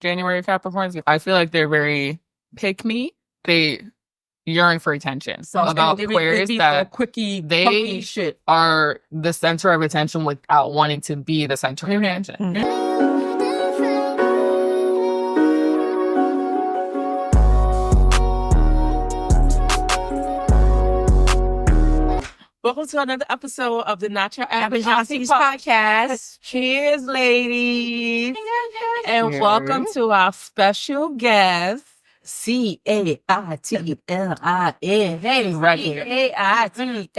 January Capricorns. I feel like they're very pick-me. They yearn for attention. So about Aquarius, that quickie, they shit. are the center of attention without wanting to be the center of attention. Welcome to another episode of the Not Your Average Aunties podcast. Cheers, ladies. And welcome to our special guest, C-A-I-T-L-I-N. Hey, right here. C-A-I-T-L-I-N.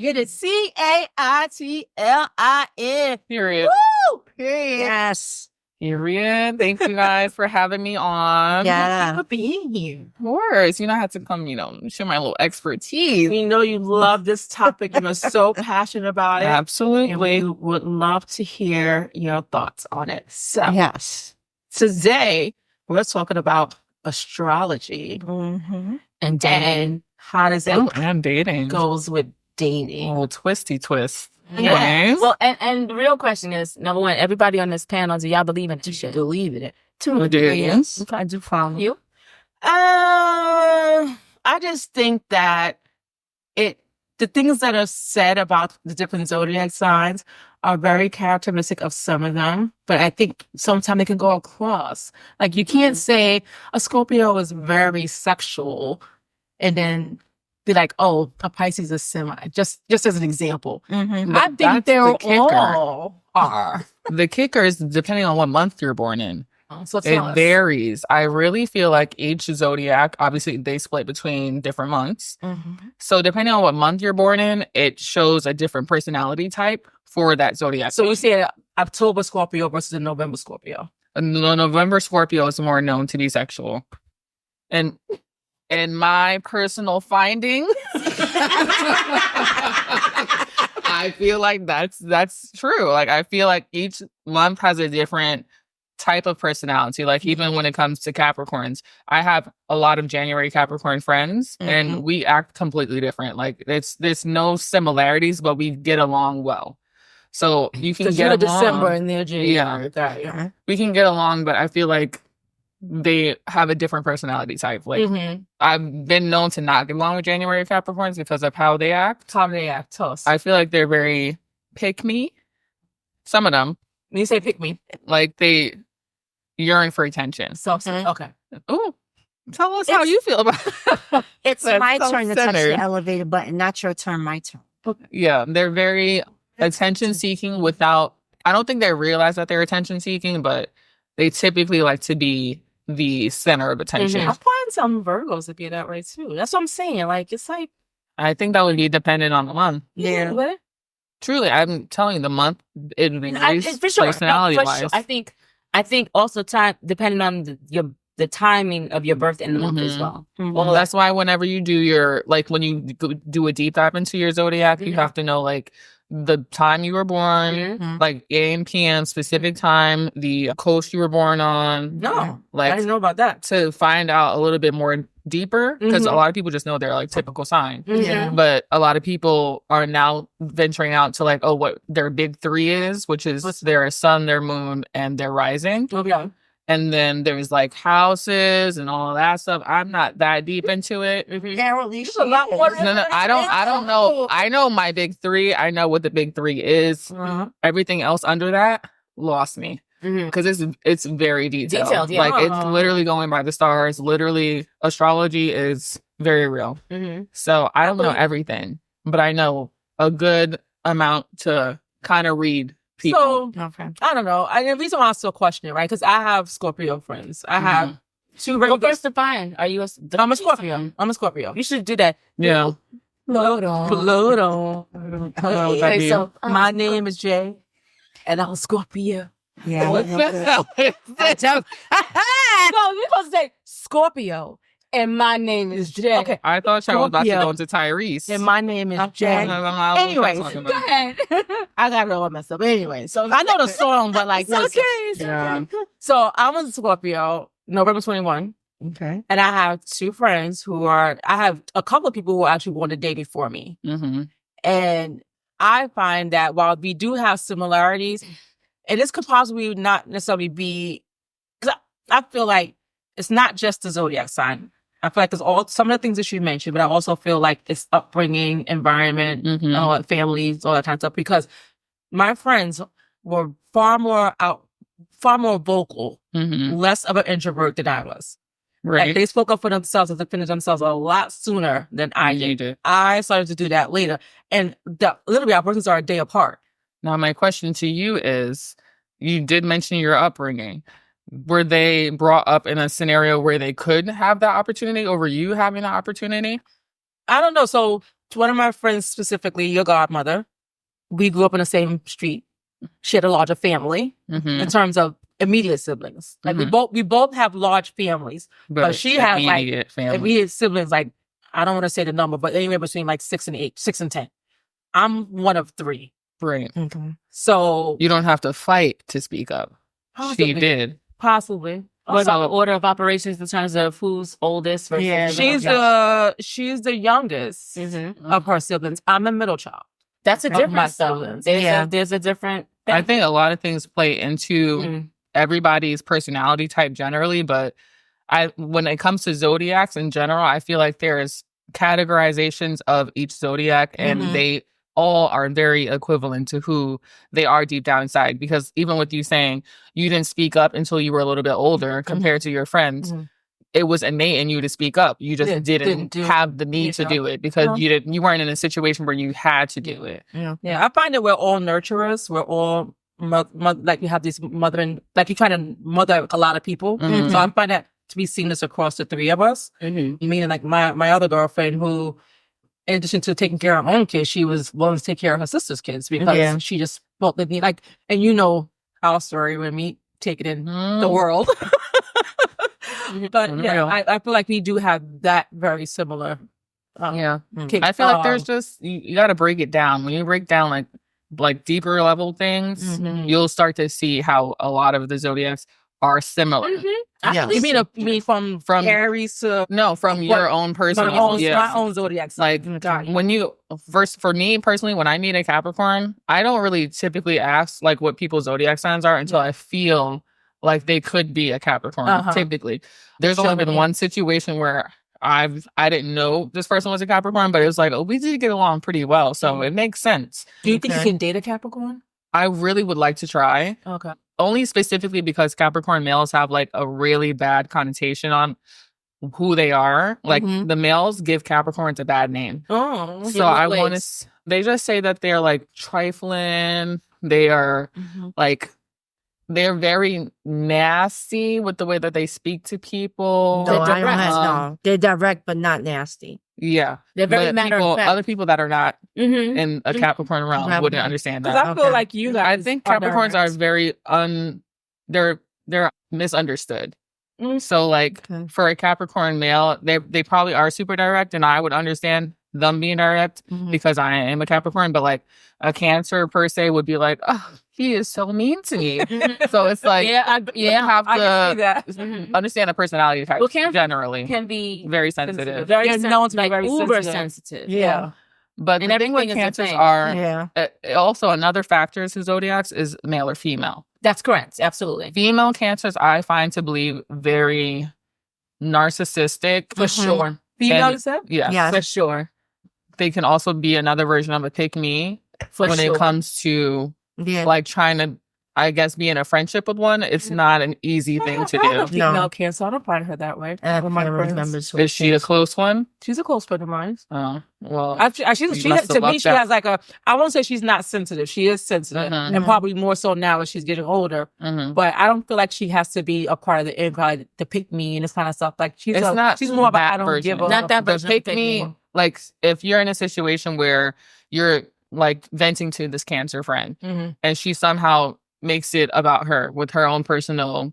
Get it? C-A-I-T-L-I-N. Period. Woo! Period. Yes. Period. Thank you guys for having me on. Yeah. Thank you for being here. Of course. I had to come, share my little expertise. We know you love this topic and are so passionate about it. Absolutely. And we would love to hear your thoughts on it. So, yes. Today, we're talking about astrology. Mm-hmm. And then how does it and dating goes with dating. Oh, twisty twist. Yeah. Well, and the real question is, number one, everybody on this panel, do y'all believe in this shit? Believe in it. To a degree, yes. Okay, I do follow you. I just think that the things that are said about the different zodiac signs are very characteristic of some of them, but I think sometimes it can go across. Like you can't say a Scorpio is very sexual and then be like, oh, a Pisces is semi. Just as an example. Mm-hmm. I think they're all are. The kicker is depending on what month you're born in. So it varies. I really feel like each zodiac, obviously they split between different months. Mm-hmm. So depending on what month you're born in, it shows a different personality type for that zodiac. So you say October Scorpio versus a November Scorpio. The November Scorpio is more known to be sexual. And in my personal findings, I feel like that's true. Like I feel like each month has a different type of personality. Like even when it comes to Capricorns, I have a lot of January Capricorn friends and we act completely different. Like there's no similarities, but we get along well. So you can get along. December and they're January. Yeah. We can get along, but I feel like they have a different personality type. Like I've been known to not get along with January Capricorns because of how they act. How they act, tell us. I feel like they're very pick-me. Some of them. When you say pick-me, like they yearn for attention. So okay. Oh, tell us how you feel about it. It's my turn to touch the elevator button, not your turn, my turn. Okay. Yeah, they're very attention-seeking without... I don't think they realize that they're attention-seeking, but they typically like to be the center of attention. I find some Virgos to be that way too. That's what I'm saying. Like it's like I think that would be dependent on the month. Yeah. Truly, I'm telling you, the month it varies personality-wise. Sure. I think also time depending on the timing of your birth in the month as well. Well, that's why whenever you do your when you do a deep dive into your zodiac, you have to know the time you were born, like AM, PM, specific time, the coast you were born on. No, I didn't know about that. To find out a little bit more deeper, because a lot of people just know they're typical sign. But a lot of people are now venturing out to what their big three is, which is their sun, their moon, and their rising. Okay. And then there's houses and all that stuff. I'm not that deep into it. Apparently, No, I don't know. I know my big three. I know what the big three is. Everything else under that lost me because it's very detailed. Yeah. It's literally going by the stars. Literally, astrology is very real. So I don't know everything, but I know a good amount to kind of read. People. So, I don't know. The reason why I'm still questioning, right? Because I have Scorpio friends. I have two regular... Well, first define. Are you I'm a Scorpio. You should do that. Yeah. Pluto. Okay, so my name is Jay, and I'm a Scorpio. Yeah. What the hell is that? No, you're supposed to say Scorpio. And my name is Jay. Okay. I thought y'all was about to go into Tyrese. And my name is Jay. Anyways, go ahead. I got it all messed up. Anyway, so I know the song, but it's okay. Yeah. So I'm a Scorpio, November 21. Okay. And I have two friends I have a couple of people who are actually born the day before me. And I find that while we do have similarities, and this could possibly not necessarily be, because I feel like it's not just the zodiac sign. I feel like it's all some of the things that you mentioned, but I also feel like it's upbringing, environment, families, all that kind of stuff. Because my friends were far more vocal, less of an introvert than I was. Right. Like they spoke up for themselves and defended themselves a lot sooner than I did. I started to do that later. And literally our birthdays are a day apart. Now, my question to you is, you did mention your upbringing. Were they brought up in a scenario where they could have that opportunity over you having the opportunity? I don't know. So one of my friends, specifically your godmother, we grew up in the same street. She had a larger family in terms of immediate siblings. Like we both have large families, but she has like immediate siblings. Like I don't want to say the number, but anywhere between like 6 and 10. I'm one of 3. Right. So you don't have to fight to speak up. Possibly. She did. Possibly. What about the order of operations in terms of who's oldest versus she's the youngest of her siblings. I'm the middle child. That's a difference, though. There's a different thing. I think a lot of things play into everybody's personality type generally, but when it comes to zodiacs in general, I feel like there's categorizations of each zodiac, and they all are very equivalent to who they are deep down inside. Because even with you saying you didn't speak up until you were a little bit older compared to your friends, it was innate in you to speak up. You just didn't have the need to do it because you weren't in a situation where you had to do it. Yeah, I find that we're all nurturers. We're all like you have this mothering, like you try to mother a lot of people. So I find that to be seamless across the 3 of us. Meaning like my other girlfriend who, in addition to taking care of her own kids, she was willing to take care of her sister's kids because she just felt the need. Like, and you know our story when we take it in the world. But I feel like we do have that very similar. I feel like there's just you got to break it down. When you break down like deeper level things, you'll start to see how a lot of the zodiacs are similar. Yes. You mean from Aries to from your own personal my own zodiac sign. Like when you first, for me personally, when I meet a Capricorn, I don't really typically ask like what people's zodiac signs are until I feel like they could be a Capricorn. Typically, there's only been one situation where I didn't know this person was a Capricorn, but it was like, we did get along pretty well, so it makes sense. Do you think you can date a Capricorn? I really would like to try. Okay. Only specifically because Capricorn males have like a really bad connotation on who they are. Like the males give Capricorns a bad name. Oh, so I want to. They just say that they're like trifling. They are like. They're very nasty with the way that they speak to people. They're direct, but not nasty. Yeah. They're very matter of fact. Other people that are not in a Capricorn realm wouldn't understand that. Because I feel like you guys. I think Capricorns are very they're misunderstood. So like for a Capricorn male, they probably are super direct, and I would understand them being direct because I am a Capricorn, but like a Cancer per se would be like, oh, he is so mean to me. So it's like, you have to understand the personality type. Well, Cancer generally can be very sensitive. Very known to be very uber sensitive. Yeah. But the thing with Cancers are, also another factor to zodiacs is male or female. That's correct. Absolutely. Female Cancers, I find to believe very narcissistic. For sure. Female, you said? Yeah. For sure. They can also be another version of a pick-me when it comes to like trying to, I guess, be in a friendship with one. It's not an easy thing to do. Female Cancer, I don't find her that way. Is she a close one? She's a close friend of mine. Oh, well. To me, she has like I won't say she's not sensitive. She is sensitive. And probably more so now as she's getting older. But I don't feel like she has to be a part of the in-crowd to pick me and this kind of stuff. Like she's more of a I don't give a... Not that version. Pick me. Like if you're in a situation where you're like venting to this Cancer friend and she somehow makes it about her with her own personal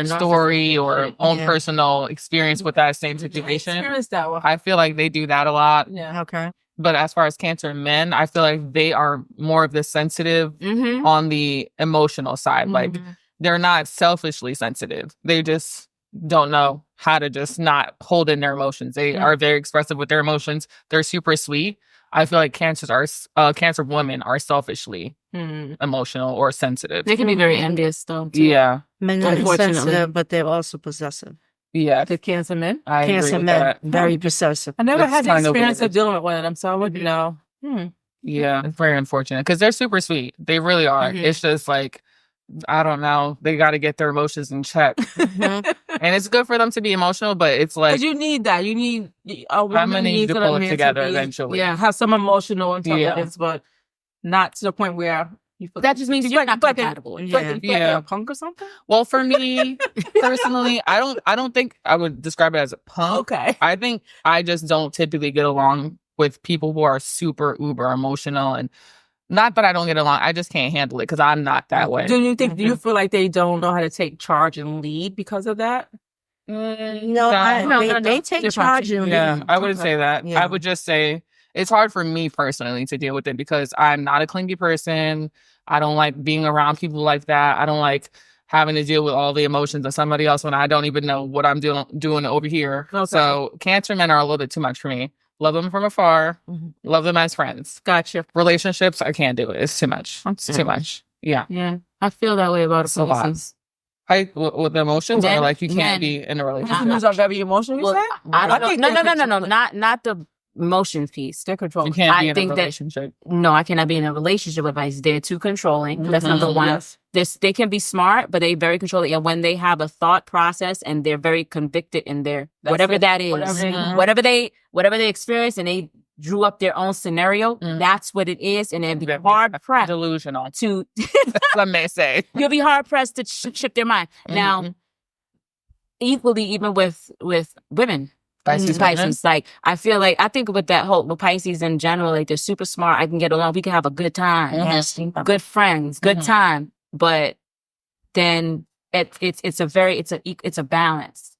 story or own personal experience with that same situation. I feel like they do that a lot. Yeah. Okay. But as far as Cancer men, I feel like they are more of the sensitive on the emotional side. Like they're not selfishly sensitive. They just don't know how to just not hold in their emotions. They are very expressive with their emotions. They're super sweet. I feel like Cancer women are selfishly emotional or sensitive. They can be very envious though. Too. Yeah. Men are Unfortunately. sensitive, but they're also possessive. Yeah, The Cancer men. I agree Cancer with men, that. very possessive. I never It's had the kind of experience weird. of dealing with one of them, so I wouldn't know. Yeah, it's very unfortunate because they're super sweet. They really are. Mhm. It's just like, I don't know. They got to get their emotions in check. Mhm. And it's good for them to be emotional, but it's like, Because you need that. You need a I'm woman gonna need needs to a pull it man together be, eventually. Yeah, have some emotional intelligence, Yeah. but not to the point where you feel That just means you're not like compatible. You feel like Yeah. a punk or something. well, for me personally, I don't think I would describe it as a punk. Okay. I think I just don't typically get along with people who are super uber emotional, and not that I don't get along. I just can't handle it because I'm not that way. Do you think? Do you feel like they don't know how to take charge and lead because of that? No, no. they take Different. charge and Yeah, lead. I wouldn't say that. Yeah. I would just say it's hard for me personally to deal with it because I'm not a clingy person. I don't like being around people like that. I don't like having to deal with all the emotions of somebody else when I don't even know what I'm doing over here. Okay. So Cancer men are a little bit too much for me. Love them from afar. Mhm. Love them as friends. Gotcha. Relationships, I can't do it. It's too much. It's too much. Yeah. Yeah, I feel that way about It's a lot. Pisces. With emotions, or Men- like you can't men- be in a relationship. Pisces are very emotional. You Well, say? I don't I think know. they're No. Not the emotion piece. They're You controlling. can't be I in think a that- relationship. No, I cannot be in a relationship with Pisces. They're too controlling. That's number one. Yes. They can be smart, but they very controlling. And when they have a thought process and they're very convicted in their That's whatever it. that is, Whatever they- whatever they experience, and they drew up their own scenario. Mhm. That's what it is, and they'd be Yeah, hard pressed Delusional. to. Some may say. You'll be hard pressed to shift their mind. Now, Mhm. equally, even with women. Pisces. Like I feel like I think with Pisces in general, like they're super smart. I can get along. We can have a good time, Mhm. good friends, good Mhm. time. But then it's a balance.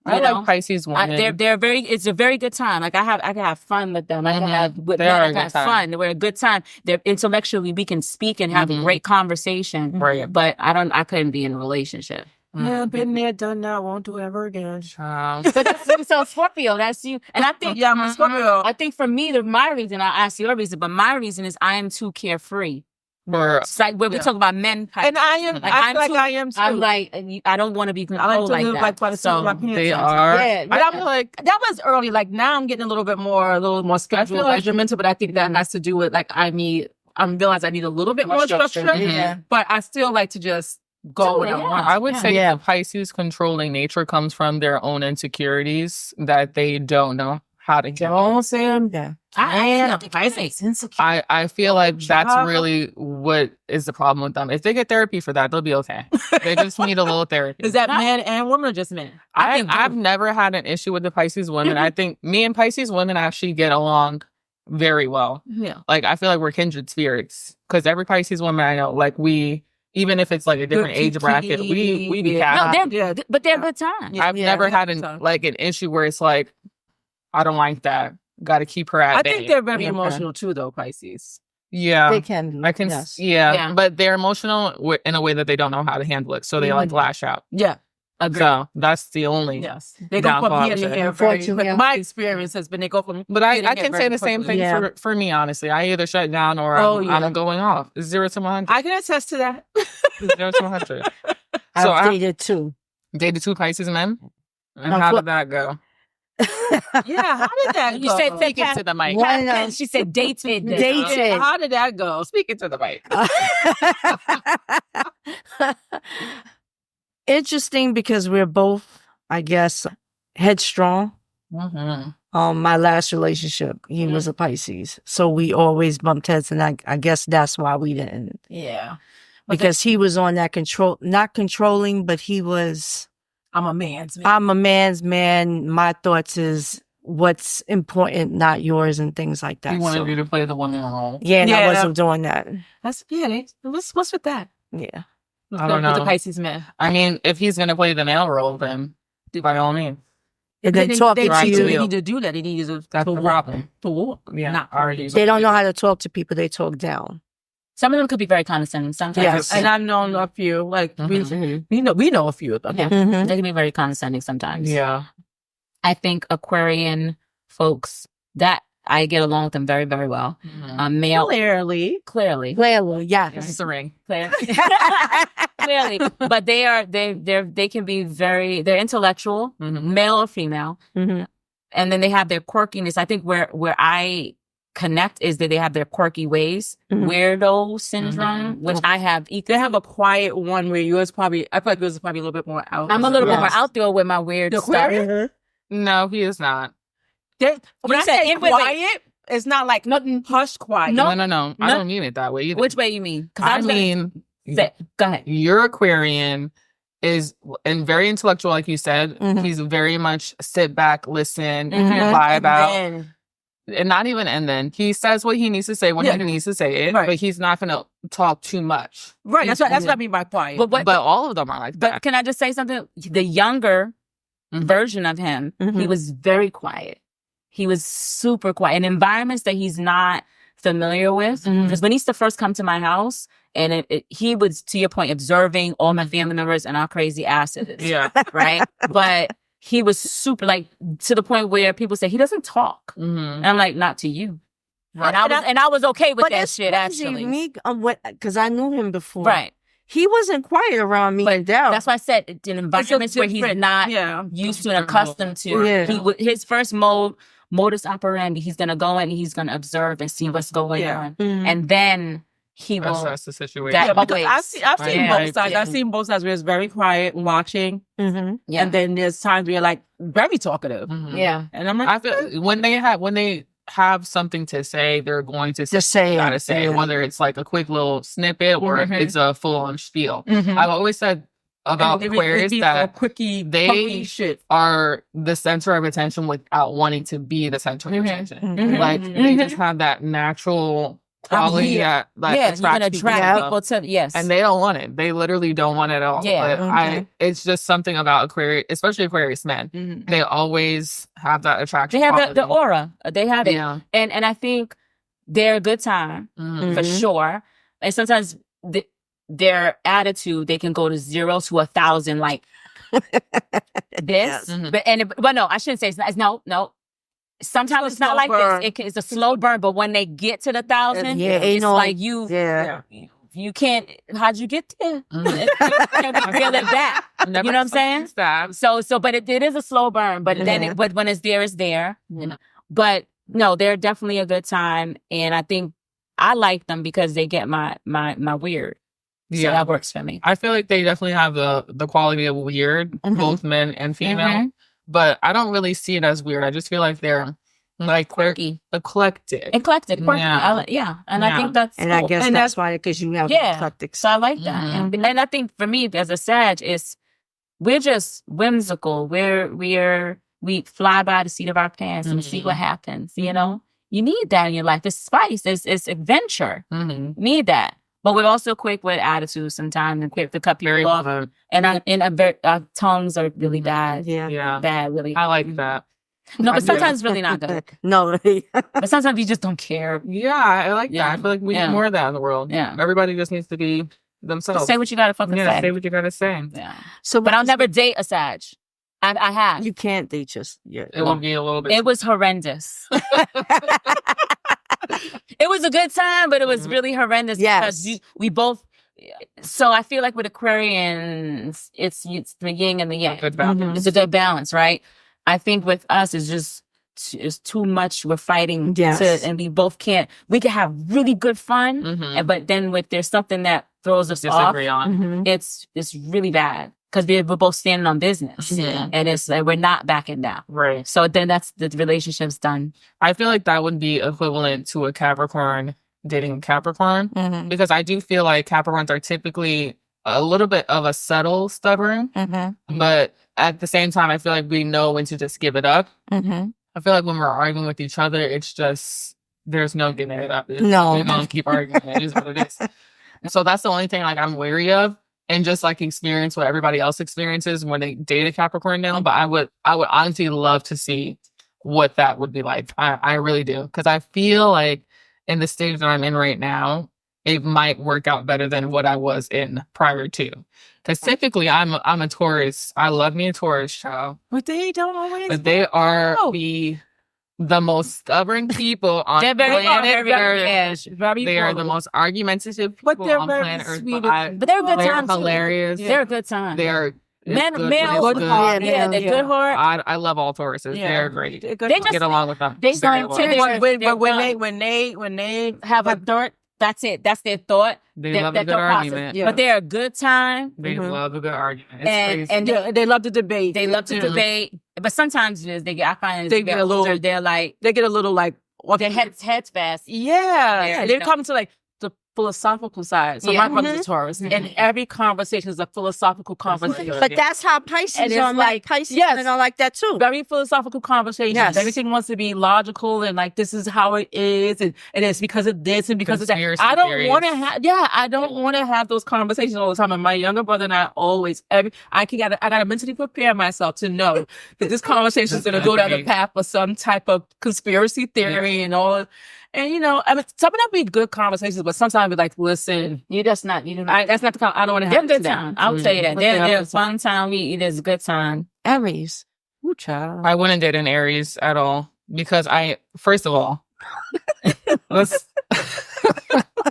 I You know? like Pisces women. It's a very good time. Like I can have fun with them. I can Mhm. have with They them. are I a can good have time. fun. We're a good time. They're intellectually we can speak and have a Mhm. great conversation. Right. But I couldn't be in a relationship. Yeah, been there, done that. Won't do ever again. Child. But that's so Scorpio, that's you. And I think Yeah, I'm a Scorpio. I think for me, my reason, I asked your reason, but my reason is I am too carefree. For It's like when we Yeah. talk about men, And I am. Like, I I'm feel like too- I am too. I'm like, I don't want to be I like controlled to like live that. like by the seat of my So pants. they sometimes. are. Yeah, I but feel like that was early. Like now, I'm getting a little more scheduled, like- regimental. But I think that has to do with like I realize I need a little bit more structure. Mhm. Yeah. But I still like to just go when I Yeah. want. I would say Yeah. the Pisces controlling nature comes from their own insecurities that they don't know how to handle. Don't say I'm. Yeah. I am Pisces. I feel like that's Child. really what is the problem with them. If they get therapy for that, they'll be okay. They just need a little therapy. Is that man and woman or just men? I've never had an issue with the Pisces women. I think me and Pisces women actually get along very well. Yeah. Like I feel like we're kindred spirits because every Pisces woman I know, like we, even if it's like a different age bracket, we be Yeah. cat. No, but they're good times. Yeah. I've never had So- an issue where it's like I don't like that. Got to keep her at I bay. think they're very Okay. emotional too, though. Pisces. Yeah. They can. I can, Yes. yeah, but they're emotional in a way that they don't know how to handle it, so they like lash out. Yeah. So that's the only. Yes. They go from downfall, here I to would say. here. Unfortunately, yeah. My experience has been they go from. But here to I here can very say the same quickly. thing Yeah. for me. Honestly, I either shut down or Oh, yeah. I'm going off. 0 to 100. I can attest to that. 0 to 100. I've So I dated too. dated 2 Pisces men. And No, how for- did that go? Yeah. How did that You go? said Speak into the mic. One, She said dated. Dated. Yeah, how did that go? Speak into the mic. Interesting because we're both, I guess, headstrong. Mm-hmm. My last relationship, he was a Pisces, so we always bumped heads, and I guess that's why we didn't. Yeah. Because he was on that control, not controlling, but he was. I'm a man's man. I'm a man's man. My thoughts is what's important, not yours, and things like that. He wanted So- you to play the woman role. yeah, and I Yeah. wasn't doing that. That's what's with that? Yeah. I don't With the know. Pisces man. I mean, if he's gonna play the male role, then by all means. And then talking right to to you, you. They need to do that. They need to That's the walk. problem. To walk. Yeah, Not already. they don't know how to talk to people. They talk down. Some of them could be very condescending. Sometimes Yes. And I've known a few. Like Mhm. we know a few of them. Yeah. Mhm. They can be very condescending sometimes. Yeah. I think Aquarian folks that I get along with them very, very well. Male, Clearly. clearly. Yeah. This is the ring. Clearly, but they can be they're intellectual, male or female, and then they have their quirkiness. I think where I connect is that they have their quirky ways, weirdo syndrome, which I have. They have a quiet one where yours probably, I feel like yours is probably a little bit more out. I'm a little bit more out there with my weird The stuff. Aquarius? No, he is not. When You I said say wait. quiet, it's not like hush quiet. No. No. I don't mean it that way either. Which way you mean? I mean, Go ahead. your Aquarian is and very intellectual, like you said. He's very much sit back, listen, vibe out. And not even, and then he says what he needs to say when he needs to say it, but he's not going to talk too much. Right, that's what I mean by quiet. But all of them are like that. But can I just say something? The younger version of him, he was very quiet. He was super quiet in environments that he's not familiar with. Because when he used to first come to my house, and he was, to your point, observing all my family members and our crazy asses. Yeah. Right? But he was super, like, to the point where people say he doesn't talk. And I'm like, not to you. Right. And I was okay with that shit, actually. Me, because I knew him before. Right. He wasn't quiet around me and Dell. That's why I said in environments where he's not used to and accustomed to. His first modus operandi, he's going to go in and he's going to observe and see what's going on. And then he will. That's the situation. I've seen both sides. I've seen both sides where it's very quiet, watching. And then there's times where you're like very talkative. Yeah. And I'm like, I feel when they have something to say, they're going to just say it, whether it's like a quick little snippet or if it's a full-on spiel. I've always said about Aquarius that they are the center of attention without wanting to be the center of attention. Like they just have that natural quality that attracts people to and they don't want it. They literally don't want it at all. But it's just something about Aquarius, especially Aquarius men. They always have that attraction. They have the aura. They have it. Yeah. And I think they're a good time for sure. And sometimes their attitude, they can go to 0 to 1,000 like this. But no, I shouldn't say it's no. Sometimes it's not like this. It's a slow burn, but when they get to the 1,000, it's like you can't. How'd you get there? You can't feel it back. You know what I'm saying? So, but it is a slow burn. But then, but when it's there, it's there. But no, they're definitely a good time, and I think I like them because they get my weird. So that works for me. I feel like they definitely have the quality of weird, both men and female. But I don't really see it as weird. I just feel like they're like quirky, eclectic. Quirky. And I think that's and cool. I guess that's why, because you have eclectic. So I like that. And I think for me as a Sag, we're just whimsical. We fly by the seat of our pants and see what happens. You know, you need that in your life. It's spice. It's adventure. You need that. But we're also quick with attitude sometimes and quick to cut people off. And our tongues are really bad. Bad, really. I like that. No, but sometimes it's really not good. No. But sometimes you just don't care. Yeah, I like that. I feel like we need more of that in the world. Yeah. Everybody just needs to be themselves. Just say what you gotta fucking say. Say what you gotta say. Yeah. But I'll never date a Sag. I have. You can't date just yet. It will be a little bit. It was horrendous. It was a good time, but it was really horrendous because we both. So I feel like with Aquarians, it's the yin and the yang. It's a good balance, right? I think with us, it's too much. We're fighting, and we both can't. We can have really good fun, but then there's something that throws us off. It's really bad. Because we're both standing on business, and it's like we're not backing down. Right. So then that's the relationship's done. I feel like that would be equivalent to a Capricorn dating a Capricorn, because I do feel like Capricorns are typically a little bit of a subtle stubborn, but at the same time, I feel like we know when to just give it up. I feel like when we're arguing with each other, it's just there's no giving it up. We're gonna keep arguing. It is what it is. And so that's the only thing like I'm wary of. And just like experience what everybody else experiences when they date a Capricorn now. But I would honestly love to see what that would be like. I really do. Because I feel like in the stage that I'm in right now, it might work out better than what I was in prior to. Because typically I'm a Taurus. I love me a Taurus child. But they don't always. But they are the the most stubborn people on They're very planet Earth. Very They are the most argumentative people but they're on very planet Earth. sweet. But they're a good they're time. hilarious. They're a good time. They are Men, good, male, good. yeah, they're good heart. I love all Tauruses. Yeah. They're great. They just get along with them. They very don't well. But when they have a thought, that's it. That's their thought. They love a good argument. But they're a good time. They love a good argument. It's And crazy. they love to debate. They love to debate. But sometimes it is I find They get a little. they're like They get a little like their heads fast. Yeah, they you know. come to like the philosophical side. So my brother's a Taurus, and every conversation is a philosophical conversation. But that's how Pisces And it's are like- Pisces yes. and are like that too. Very philosophical conversations. Yes. Everything wants to be logical and like this is how it is, and it's because of this and because of that. Conspiracy I don't theories. want to have. Yeah, I don't want to have those conversations all the time. And my younger brother and I always I gotta mentally prepare myself to know that this conversation is gonna go down the path of some type of conspiracy theory and all. And I mean, some of them be good conversations, but sometimes be like, listen, That's not the I don't want to They're have good that. time. I would tell you that. Yeah. They're a fun time. It is a good time. Aries. Ooh, child. I wouldn't date an Aries at all because first of all, let's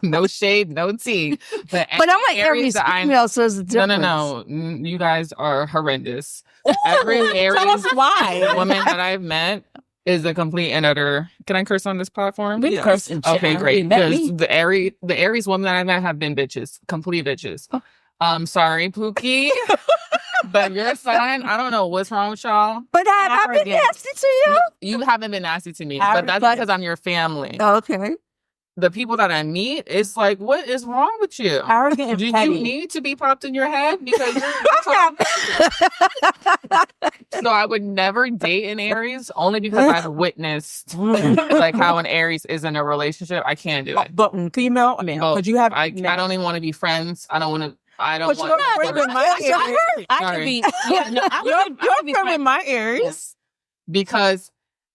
no shade, no tea. But I'm like Aries female, so it's a difference. No. You guys are horrendous. Every Aries Tell us why. woman that I've met is a complete and utter. Can I curse on this platform? We curse in chat. Okay, great. You met me. Because the Aries women that I've met have been bitches, complete bitches. Sorry, Pookie. But your sign, I don't know what's wrong with y'all. But I've been nasty to you. You haven't been nasty to me, but that's because I'm your family. Okay. The people that I meet, it's like, what is wrong with you? Arrogant and Do petty. you need to be popped in your head? Because so I would never date an Aries only because I've witnessed like how an Aries is in a relationship. I can't do it. But female, I mean, Both. could you have? I don't even want to be friends. I don't want to. I don't But want. you're friend with my Aries. I could Sorry. be. Yeah, no, You're friend with my Aries. Because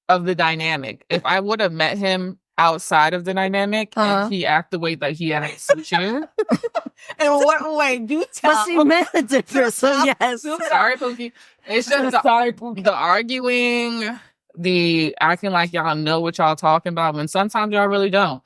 of the dynamic. If I would have met him outside of the dynamic and he acted the way that he acts with you. In what way? Do tell. But she meant a difference, so yes. Sorry, Pookie. It's just the arguing, the acting like y'all know what y'all talking about when sometimes y'all really don't.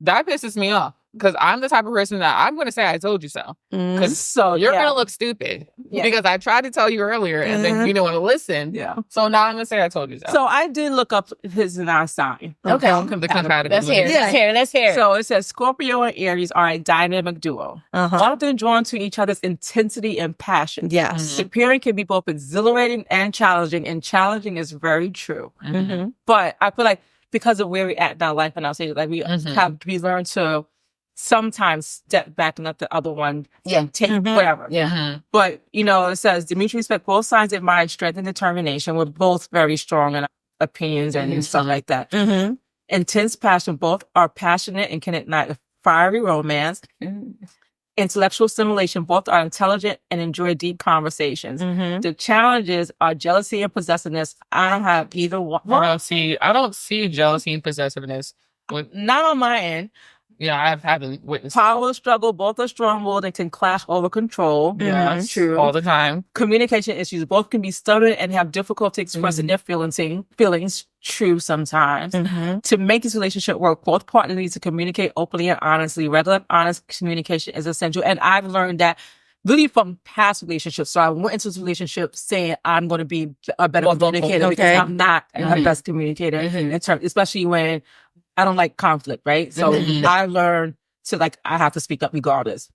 That pisses me off. Because I'm the type of person that I'm going to say I told you so. Because you're going to look stupid. Yeah. Because I tried to tell you earlier and then you didn't want to listen. Yeah. So now I'm going to say I told you so. So I did look up his and our sign. Okay. The compatibility. Let's hear it. Yeah. Let's hear it. So it says Scorpio and Aries are a dynamic duo. Often drawn to each other's intensity and passion. Yes. The pairing can be both exhilarating and challenging is very true. Mm-hmm. But I feel like because of where we're at in our life and our stage, like we learned to sometimes step back and let the other one take whatever. Yeah. But, it says, the mutual respect, both sides admire strength and determination. We're both very strong in opinions and stuff like that. Mm-hmm. Intense passion, both are passionate and can ignite a fiery romance. Intellectual stimulation, both are intelligent and enjoy deep conversations. Mm-hmm. The challenges are jealousy and possessiveness. I don't have either one. I don't see jealousy and possessiveness. Not on my end. Yeah, I haven't witnessed Power struggle, both are strong-willed and can clash over control. Yeah, true. all the time. Communication issues, both can be stubborn and have difficulty expressing their feelings. True sometimes. Mm-hmm. To make this relationship work, both partners need to communicate openly and honestly. Regular, honest communication is essential. And I've learned that really from past relationships. So I went into this relationship saying I'm going to be a better communicator because I'm not a best communicator in terms, especially when I don't like conflict, right? So I learned to I have to speak up regardless.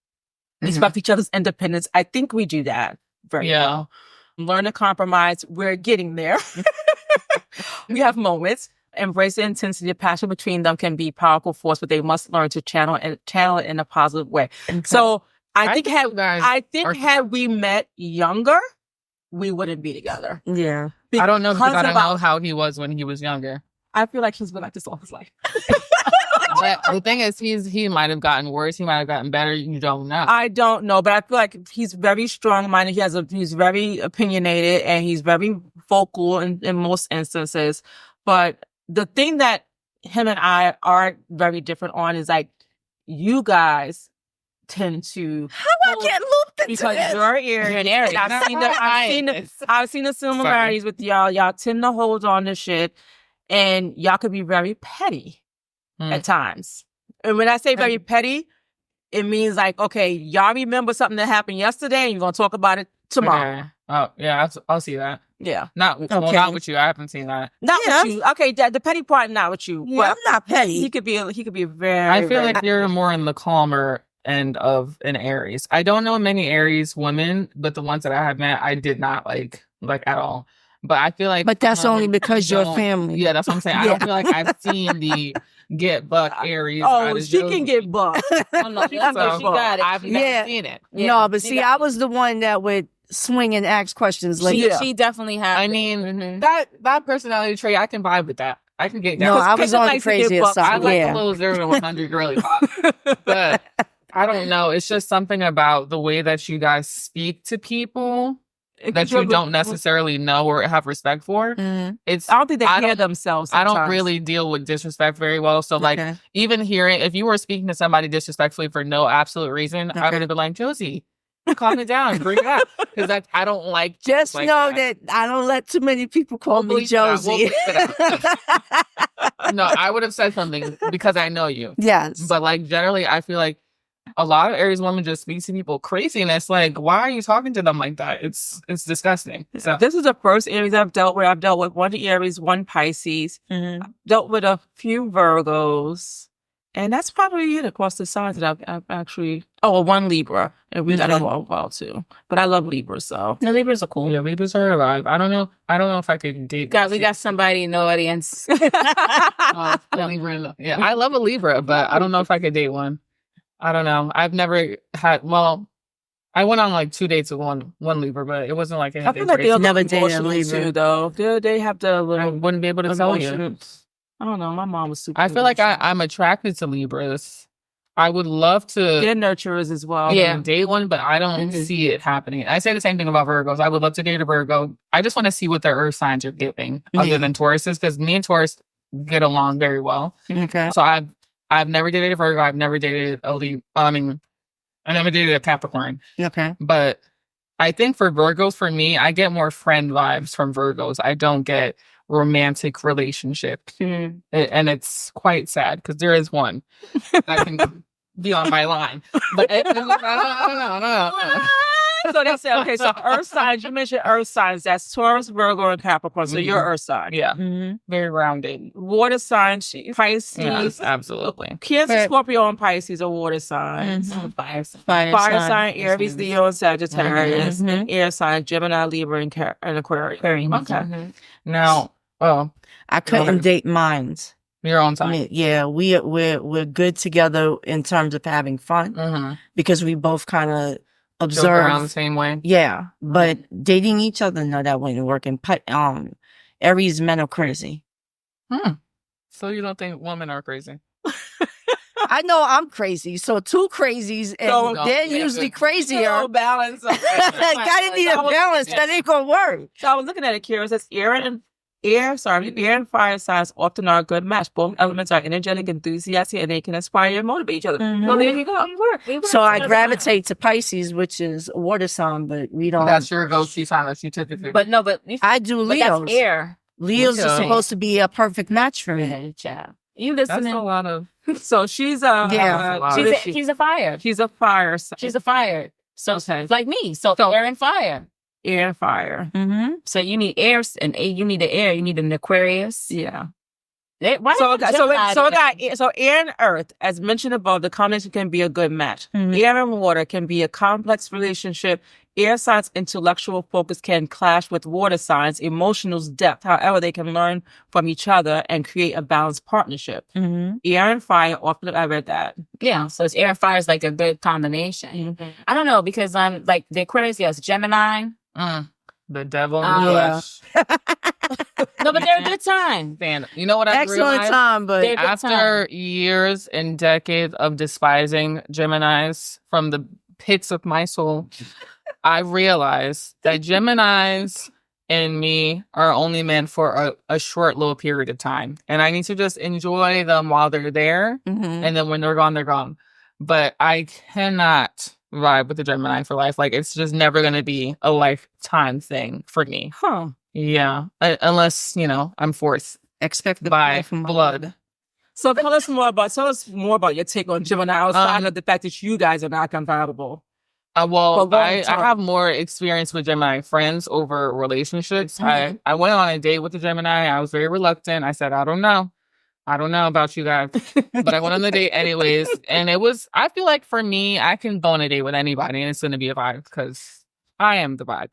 Respect each other's independence. I think we do that very well. Learn to compromise. We're getting there. We have moments. Embrace the intensity of passion between them can be powerful force, but they must learn to channel it in a positive way. Okay. So I think had we met younger, we wouldn't be together. Yeah. I don't know because I don't know how he was when he was younger. I feel like he's been like this all his life. But the thing is, he might have gotten worse. He might have gotten better. You don't know. I don't know, but I feel like he's very strong-minded. He's very opinionated and he's very vocal in most instances. But the thing that him and I are very different on is you guys tend to How I get looped into because this? you're an Aries. I've seen the similarities with y'all. Y'all tend to hold on to shit. and y'all could be very petty at times. And when I say very petty, it means like, okay, y'all remember something that happened yesterday and you're going to talk about it tomorrow. Okay. Oh, yeah, I'll see that. Yeah. Not with you. I haven't seen that. Not with you. Okay, the petty part, not with you. Yeah, I'm not petty. He could be very. I feel like you're more in the calmer end of an Aries. I don't know many Aries women, but the ones that I have met, I did not like at all. But I feel like, but that's only because you're family. Yeah, that's what I'm saying. I don't feel like I've seen the get buck Aries. Oh, she can get bucked. She got it. I've never seen it. Yeah. No, but see, I was the one that would swing and ask questions. Like, she definitely had. I mean, that personality trait, I can vibe with that. I can get down. No, I was on the craziest side. I like the little 0 to 100 girly pop. But I don't know. It's just something about the way that you guys speak to people that you don't necessarily know or have respect for. I don't think they hear themselves sometimes. I don't really deal with disrespect very well. So like even hearing, if you were speaking to somebody disrespectfully for no absolute reason, I would have been like, Josie, calm it down, bring it up. Because I don't like. Just like know that I don't let too many people call me Josie. No, I would have said something because I know you. Yes. But like generally, I feel like a lot of Aries women just speak to people crazy, and it's like, why are you talking to them like that? It's disgusting. So this is the first Aries I've dealt with. I've dealt with one Aries, one Pisces. I've dealt with a few Virgos, and that's probably it across the signs that I've actually. Oh, one Libra, and we got along well too. But I love Libras, so the Libras are cool. Yeah, Libras are alive. I don't know if I could date. We got somebody in the audience. Libra. Yeah, I love a Libra, but I don't know if I could date one. I don't know. I've never had. Well, I went on like 2 dates with one Libra, but it wasn't like anything. I feel like they'll never dated a Libra too, though. They have the. I wouldn't be able to tell you. I don't know. My mom was super. I feel like I'm attracted to Libras. I would love to. They're nurturers as well. Yeah, date one, but I don't see it happening. I say the same thing about Virgos. I would love to date a Virgo. I just want to see what their earth signs are giving, other than Tauruses, because me and Taurus get along very well. Okay. So I've never dated a Virgo. I've never dated a Libra. I never dated a Capricorn. Okay. But I think for Virgos, for me, I get more friend vibes from Virgos. I don't get romantic relationship. And it's quite sad because there is one that can be on my line. But I don't know. So they say, okay, so earth signs, you mentioned earth signs. That's Taurus, Virgo, and Capricorn. So you're earth sign. Yeah. Very rounded. Water sign, Pisces. Yes, absolutely. Cancer, Scorpio, and Pisces are water signs. Fire sign, Aries, Leo, and Sagittarius. Air sign, Gemini, Libra, and Aquarius. Okay. Now, I couldn't date mines. Your own time. I mean, yeah, we're good together in terms of having fun because we both kind of observe around the same way. Yeah, but dating each other, no, that wouldn't work. And Aries men are crazy. So you don't think women are crazy? I know I'm crazy, so two crazies, and they're usually crazier. No balance. Gotta need a balance. That ain't gonna work. So I was looking at it, Kira. It says air and fire signs often are a good match. Both elements are energetic, enthusiastic, and they can inspire and motivate each other. So there you go. We work. So I gravitate to Pisces, which is a water sign, but we don't. That's your go-to sign that you typically. But no, I do Leos. That's air. Leos are supposed to be a perfect match for me. You listening? That's a lot of. So she's she's a fire. She's a fire. She's a fire. So like me. So air and fire. Air and fire. So you need air, and you need the air. You need an Aquarius. Yeah. So air and earth, as mentioned above, the combination can be a good match. Air and water can be a complex relationship. Air signs' intellectual focus can clash with water signs' emotional depth. However, they can learn from each other and create a balanced partnership. Air and fire, often I read that. Yeah, so it's air and fire is like a good combination. I don't know, because I'm like the Aquarius, yes, Gemini. The devil in the flesh. No, but they're a good time. You know what I Excellent realized? time, but after years and decades of despising Geminis from the pits of my soul, I realized that Geminis and me are only meant for a short little period of time. And I need to just enjoy them while they're there. And then when they're gone, they're gone. But I cannot vibe with the Gemini for life. Like, it's just never going to be a lifetime thing for me. Huh. Yeah. Unless, I'm forced. Expect the by from blood. So tell us more about your take on Gemini outside of the fact that you guys are not compatible. I have more experience with Gemini friends over relationships. Mm-hmm. I went on a date with a Gemini. I was very reluctant. I said, I don't know about you guys, but I went on the date anyways. And I feel like for me, I can go on a date with anybody and it's going to be a vibe because I am the vibe.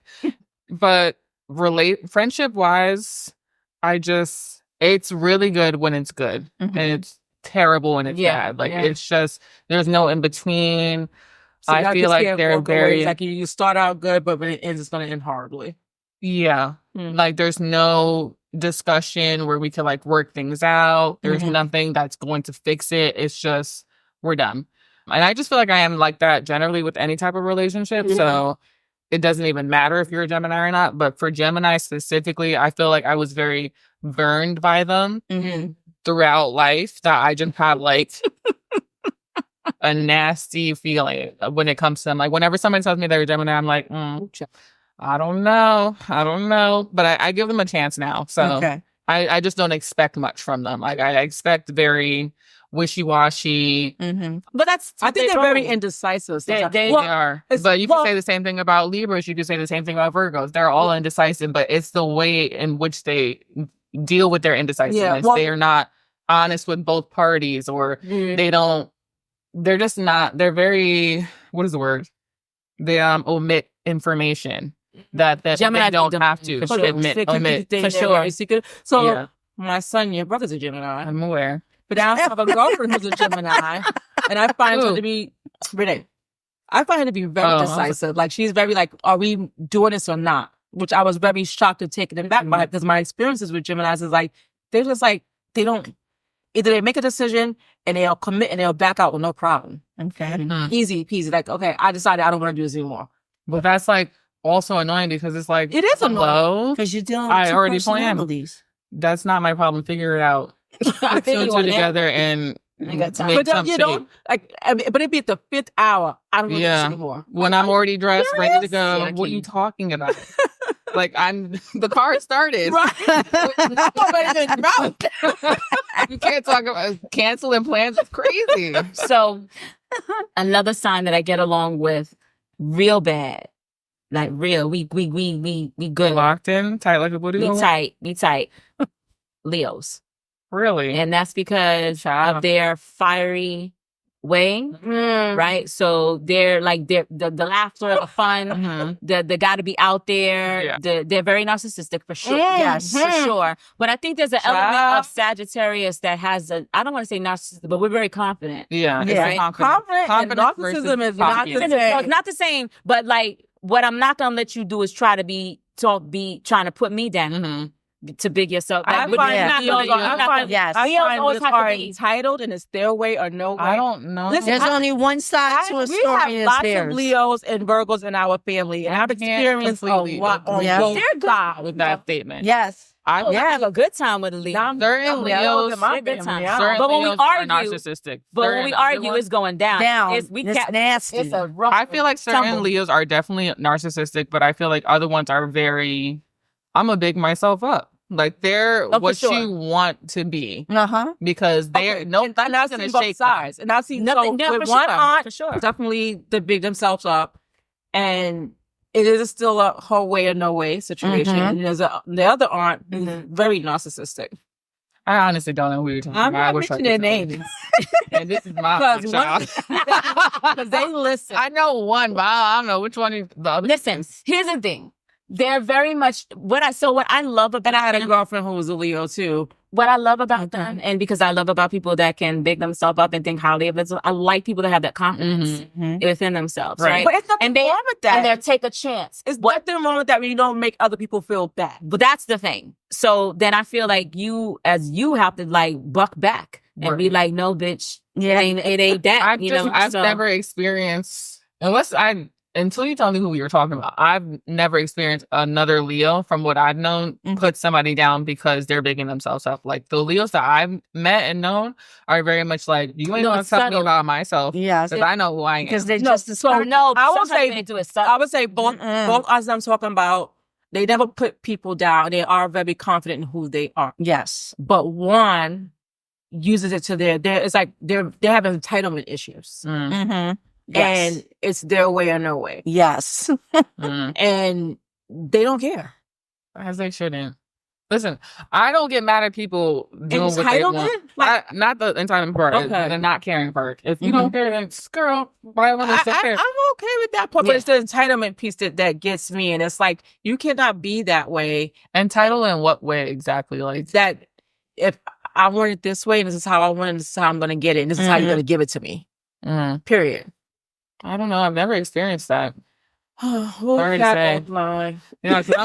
But friendship wise, it's really good when it's good and it's terrible when it's bad. Like it's just, there's no in between. So I feel like they're very like you start out good, but when it ends, it's going to end horribly. Yeah. Like there's no discussion where we could like work things out. There's nothing that's going to fix it. It's just, we're done. And I just feel like I am like that generally with any type of relationship. So it doesn't even matter if you're a Gemini or not. But for Gemini specifically, I feel like I was very burned by them throughout life that I just have like a nasty feeling when it comes to them. Like whenever somebody tells me they're a Gemini, I'm like, I don't know. But I give them a chance now. So I just don't expect much from them. Like I expect very wishy-washy. But I think they're very indecisive. They are. But you can say the same thing about Libras. You can say the same thing about Virgos. They're all indecisive, but it's the way in which they deal with their indecisiveness. They are not honest with both parties, or they're just not, they're very, what is the word? They omit information that Gemini they don't have to omit. For sure. So my son, your brother's a Gemini. I'm aware. But I have a girlfriend who's a Gemini, and I find her to be Renee. I find her to be very decisive. Like she's very like, are we doing this or not? Which I was very shocked and taken aback by, because my experiences with Geminis is like they're just like they don't. Either they make a decision and they'll commit and they'll back out with no problem. Easy peasy. Like, okay, I decided I don't want to do this anymore. But that's like also annoying because it's like, it is annoying because you're dealing with two personalities. That's not my problem. Figure it out. Put two and two together and make something. Like, but it'd be at the 5th hour. I don't do this anymore. When I'm already dressed, ready to go. What are you talking about? Like the car started. You can't talk about canceling plans. It's crazy. So another sign that I get along with real bad, like real. We good. Locked in, tight like a booty. We tight. Leos. Really? And that's because of their fiery way, right? So they're like the laughter, the fun, the gotta be out there. They're very narcissistic for sure. Yes, for sure. But I think there's an element of Sagittarius that has I don't want to say narcissistic, but we're very confident. Confident and narcissism is not the same. But like what I'm not gonna let you do is try to be trying to put me down. To big yourself. I find Leos are entitled and it's their way or no way. I don't know. Listen, there's only one side to a story. We have lots of Leos and Virgos in our family, and I've experienced a lot on both sides with that statement. Yes. I have a good time with a Leo. Certain Leos are good time. But when we argue, narcissistic. But when we argue, it's going down. It's nasty. It's a rough. I feel like certain Leos are definitely narcissistic, but I feel like other ones are very. I'm a big myself up. Like they're what you want to be. Because they're that's gonna shake sides. And I've seen with one aunt definitely they big themselves up, and it is still a whole way or no way situation. And there's the other aunt very narcissistic. I honestly don't know who you're talking about. I'm not mentioning their names. And this is my child. Because they listen. I know one, but I don't know which one is the other. Listen, here's the thing. They're very much what I love about them. And I had a girlfriend who was a Leo too. What I love about them, and because I love about people that can big themselves up and think highly of themselves, I like people that have that confidence within themselves, right? But it's nothing wrong with that. And they'll take a chance. It's nothing wrong with that when you don't make other people feel bad. But that's the thing. So then I feel like you have to like buck back and be like, no, bitch, it ain't that. I've never experienced, until you tell me who we were talking about, I've never experienced another Leo from what I've known put somebody down because they're bigging themselves up. Like the Leos that I've met and known are very much like, you ain't gonna tell me about myself. Yes. Because I know who I am. Because they just I would say both us I'm talking about They never put people down. They are very confident in who they are. Yes. But one uses it to it's like they're having entitlement issues. Mm-hmm. Yes. And it's their way or no way. Yes. And they don't care. As they shouldn't. Listen, I don't get mad at people doing what they want. Not the entitlement part, the not caring part. If you don't care, then girl, why am I care? I'm okay with that part, but it's the entitlement piece that gets me. And it's like, you cannot be that way. Entitled in what way exactly? Like that if I want it this way, and this is how I want it, this is how I'm going to get it, and this is how you're going to give it to me. Period. I don't know. I've never experienced that. Sorry to say. I'm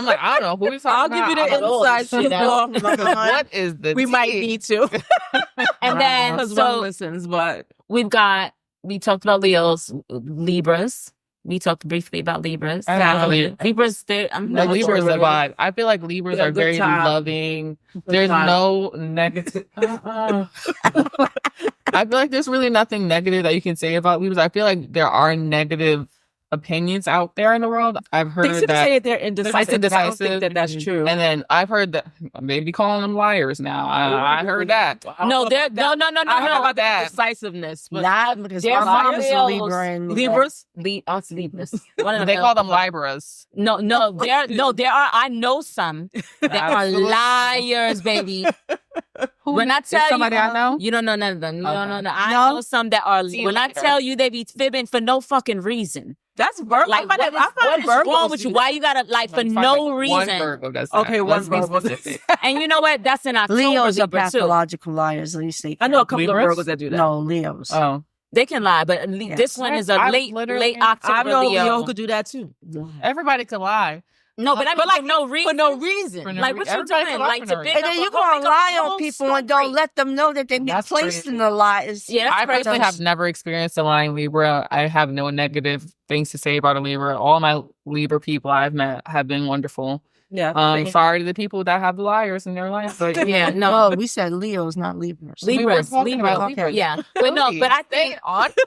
like, I don't know who we talking about. I'll give you the inside shit. What is the We might need to. And then one listens, but we talked about Libras. We talked briefly about Libras. Libras, Libras are vibe. I feel like Libras are very loving. There's no negative. I feel like there's really nothing negative that you can say about Libras. I feel like there are negative opinions out there in the world. I've heard that say they're indecisive. I don't think that's true. And then I've heard that maybe calling them liars now. I heard that. No, they're no. I heard about that decisiveness. Not because they're Libras. Libras. They call them Libras. No, there are. I know some that are liars, baby. When I tell somebody I know, you don't know none of them. No. I know some that are. When I tell you they be fibbing for no fucking reason. That's Virgo. Like, what is wrong with you? Why you gotta for no reason? One Virgo does that. Okay, one Virgo. And you know what? That's in October. Leos are pathological liars. At least they. I know a couple of Virgos that do that. No, Leos. Oh, they can lie, but this one is a late October. I know Leo could do that too. Everybody can lie. No, but I mean, for no reason. For no reason. Like, what you doing? Like, to big and then you gonna lie on people and don't let them know that they be placed in the lies. Yeah, I personally have never experienced a lying Libra. I have no negative things to say about a Libra. All my Libra people I've met have been wonderful. Yeah. Sorry to the people that have liars in their life, but no. We said Leos, not Libras. Libras. Okay. Yeah, but no, but I think on point.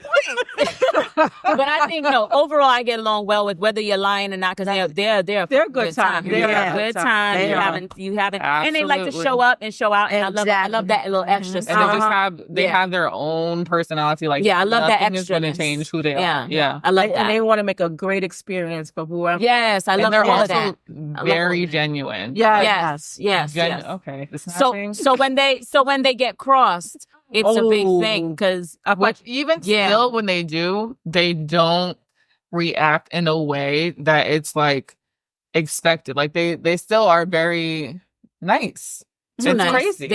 but I think overall I get along well with whether you're lying or not, because they're a good time. They're a good time. You haven't, and they like to show up and show out, and I love that little extra stuff. And they have their own personality. Like, I love that extra. Is going to change who they are. Yeah, I love that, and they want to make a great experience for whoever. Yes, I love all that. Very genuine. Yes. Okay. So when they get crossed, it's a big thing, because even still when they do, they don't react in a way that it's like expected. Like they still are very nice. It's crazy.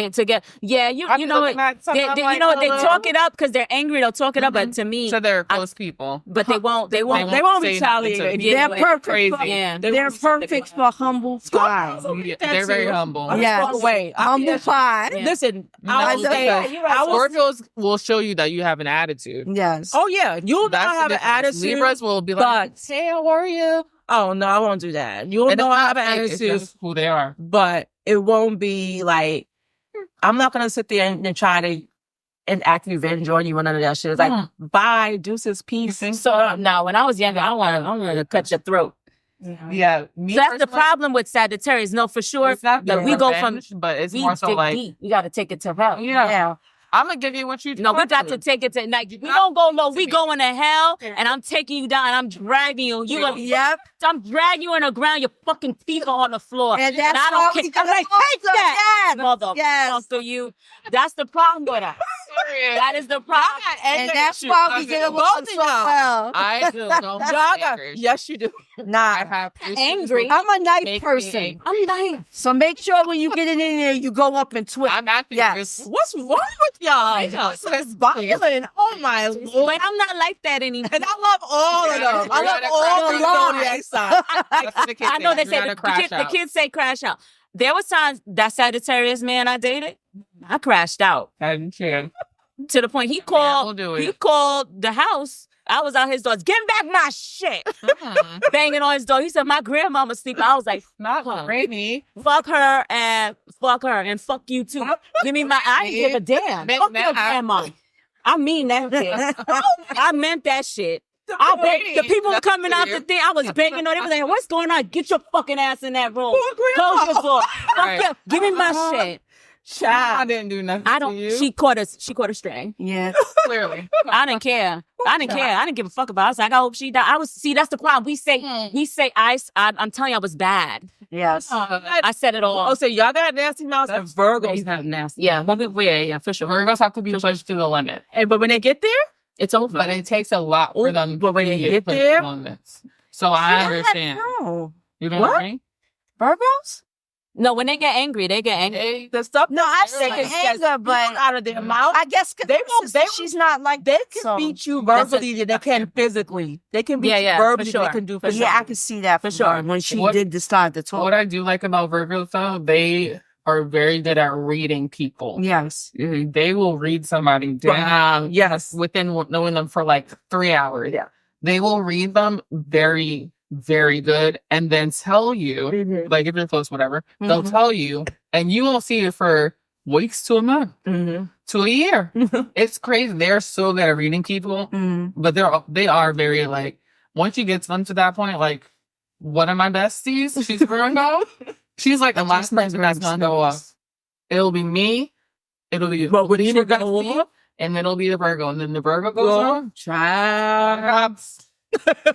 You know what? They talk it up because they're angry. They'll talk it up, but to me, so they're close people. But they won't retaliate. They're perfect. They're perfect for humble pies. They're very humble. Yes. Humble pie. Listen, Scorpios will show you that you have an attitude. Yes. Oh yeah, you'll not have an attitude. Libras will be like, "Hey, how are you?" Oh no, I won't do that. You'll know I have an attitude. It's just who they are. But it won't be like, I'm not gonna sit there and try to act revenge on you or none of that shit. It's like, bye, deuces, peace. So now, when I was younger, I wanted to cut your throat. Yeah, so that's the problem with Sagittarius. No, for sure. It's not we go from, but it's more so like deep. You got to take it to hell. Yeah. I'm gonna give you what you. No, we got to take it to. Like, we don't go low. We going to hell, and I'm taking you down. And I'm dragging you. You gonna? Yep. I'm dragging you on the ground. Your fucking feet are on the floor, and that's I don't care. I'm like, take that, motherfucker. You. That's the problem with us. That is the problem, and that's why we get along so well. I do. Yes, you do. Nah, I have angry. I'm a nice person. I'm nice. So make sure when you get in there, you go up and twist. I'm acting. Yes. What's wrong with y'all? It's violent. Oh my Lord. But I'm not like that anymore. And I love all of them. I love all the zodiac signs. I know they say the kids say crash out. There was times that Sagittarius man I dated, I crashed out. To the point he called the house. I was out his door. Give back my shit. Banging on his door. He said, my grandmama's sleeping. I was like, not crazy. Fuck her and fuck you too. Give me my, I didn't give a damn. Fuck your grandma. I mean that shit. I meant that shit. The people were coming out the thing. I was begging on everything. What's going on? Get your fucking ass in that room. Close your door. Fuck you. Give me my shit. Child. I didn't do nothing. To you. She caught a string. Yeah. Clearly. I didn't care. I didn't give a fuck about it. I was like, I hope she died. See, that's the problem. We say, I'm telling you, I was bad. Yes. I said it all. Oh, so y'all got nasty mouths and Virgos have nasty. Yeah, for sure. Virgos have to be pushed to the limit. But when they get there, it's over. But it takes a lot for them. But when to they get pushed there, to the limits. So I understand. No. You know What? what I mean? Virgos? No, when they get angry, they get angry. the stuff. No, I've seen anger, but out of their mouth. I guess she's not like They that, can so. beat you verbally than they can physically. They can beat you verbally for sure. than they can do For physically. Yeah, I can see that for sure. When she did decide to talk. What I do like about Virgos, though, they are very good at reading people. Yes. They will read somebody down. Yes. Within knowing them for like 3 hours. Yeah. They will read them very, very good and then tell you, like if you're close, whatever, they'll tell you, and you won't see it for weeks to a month, to a year. It's crazy. They're so good at reading people, but they are very like, once you get them to that point, like one of my besties, she's Virgo. She's like the last person that's gonna go up. It'll be me. It'll be bestie, and then it'll be the Virgo, and then the Virgo goes on. Chops.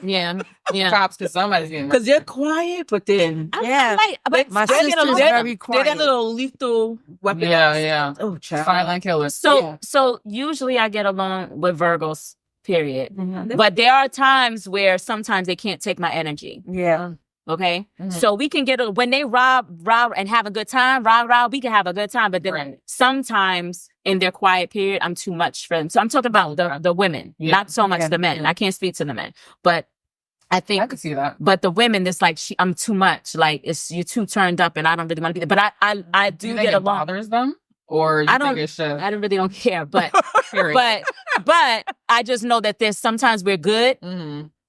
Yeah. Chops because somebody's getting Because they're quiet, but then But My sister's very quiet. They're that little lethal weapon. Yeah. Oh, child. Silent killers. So usually I get along with Virgos, period. But there are times where sometimes they can't take my energy. Yeah. Okay. So we can when they rob and have a good time, we can have a good time. But then sometimes in their quiet period, I'm too much for them. So I'm talking about the women, not so much the men. I can't speak to the men, but I think I could see that. But the women, it's like I'm too much. Like you're too turned up, and I don't really want to be there. But I do get along. Bothers them, or you think it's just... I really don't care. But but I just know that there's sometimes we're good.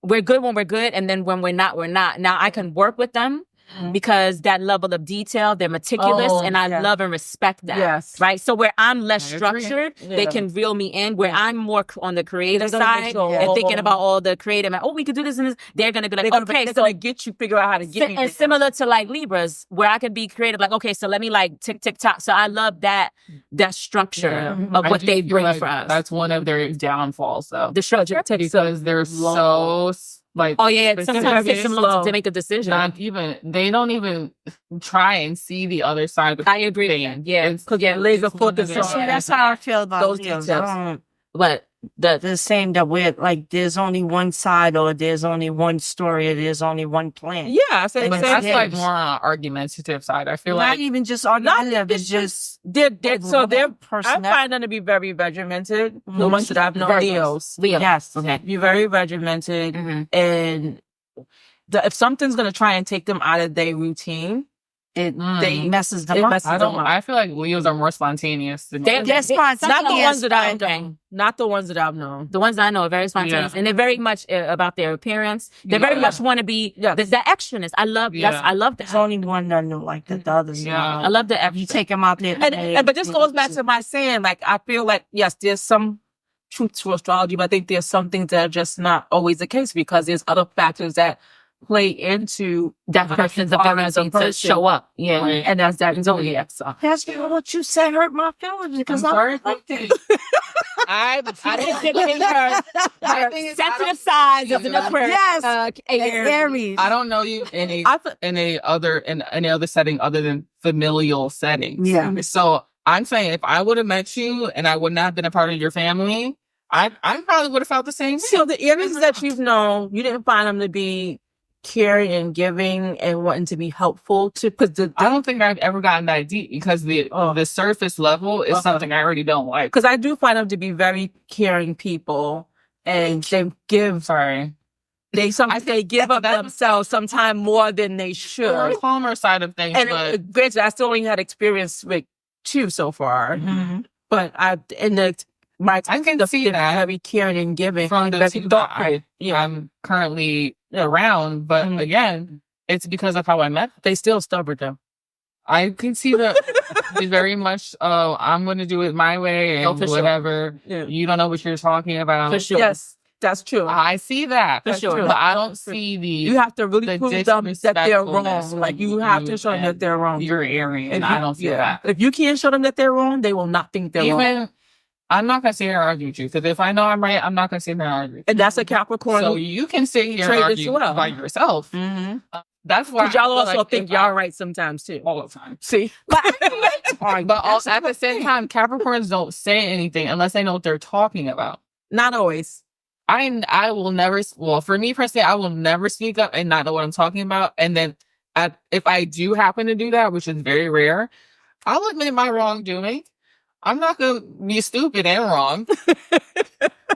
We're good when we're good, and then when we're not, we're not. Now I can work with them because that level of detail, they're meticulous, and I love and respect that. Yes. Right? So where I'm less structured, they can reel me in. Where I'm more on the creative side and thinking about all the creative, we could do this and this, they're going to be like, okay, so get you, figure out how to get me. And similar to like Libras, where I could be creative, like, okay, so let me like tick, tock. So I love that structure of what they bring for us. That's one of their downfalls, though. The structure. Because they're so... Like, sometimes it takes them long to make a decision. They don't even try and see the other side of the I agree. thing. Yeah. Because laser focus. That's how I feel about those Leos. details. But the same that we're like, there's only one side, or there's only one story, or there's only one plan. Yeah, I said that's like more on an argumentative side. I feel not like even just argumentative. It's just they're I personality. find them to be very regimented. The ones that I've known, Leos. Yes. Okay. Be very regimented, and if something's gonna try and take them out of their routine, it messes them up. I feel like Leos are more spontaneous than they're not the ones that I've okay. known. Not the ones that I've known. The ones that I know are very spontaneous, and they're very much about their appearance. They very much want to be the extraness. I love that. There's only one that I know like that. The others, I love the extra. You take them out there, but this goes back to my saying. Like, I feel like yes, there's some truth to astrology, but I think there's some things that are just not always the case because there's other factors that play into that person's ability to show up. Yeah. Right. And that's that zodiac. So that's what you said hurt my feelings because I'm sorry. I her sensitive side is an Aquarius. Yes. Aries. I don't know you in any other setting other than familial settings. Yeah. So I'm saying if I would have met you and I would not have been a part of your family, I probably would have felt the same. So the Aries that you've known, you didn't find them to be caring and giving and wanting to be helpful to, because I don't think I've ever gotten that deep because the surface level is something I already don't like. Because I do find them to be very caring people, and they give. They give up themselves sometimes more than they should. Or a calmer side of things, and granted, I still only had experience with 2 so far, but I can see that heavy caring and giving from the people that I'm currently around, but again, it's because of how I met. They still stubborn though. I can see that it's very much, I'm going to do it my way and whatever. Sure. Yeah. You don't know what you're talking about. For sure. Yes. That's true. I see that. For sure. But I don't see the... You have to really prove them that they're wrong. disrespectfulness Like, you when have to show them that they're wrong. You're Aries, and If I don't feel that. If you can't show them that they're wrong, they will not think they're wrong. I'm not going to sit here and argue with you, because if I know I'm right, I'm not going to sit here and argue. And that's a Capricorn. So you can sit here and trait argue as well. by yourself. Mm-hmm. That's why Because y'all I feel also like think y'all right sometimes too. all the time. See? But also at the same time, Capricorns don't say anything unless they know what they're talking about. Not always. I will never, well, for me personally, I will never speak up and not know what I'm talking about. And then if I do happen to do that, which is very rare, I'll admit my wrongdoing. I'm not going to be stupid and wrong.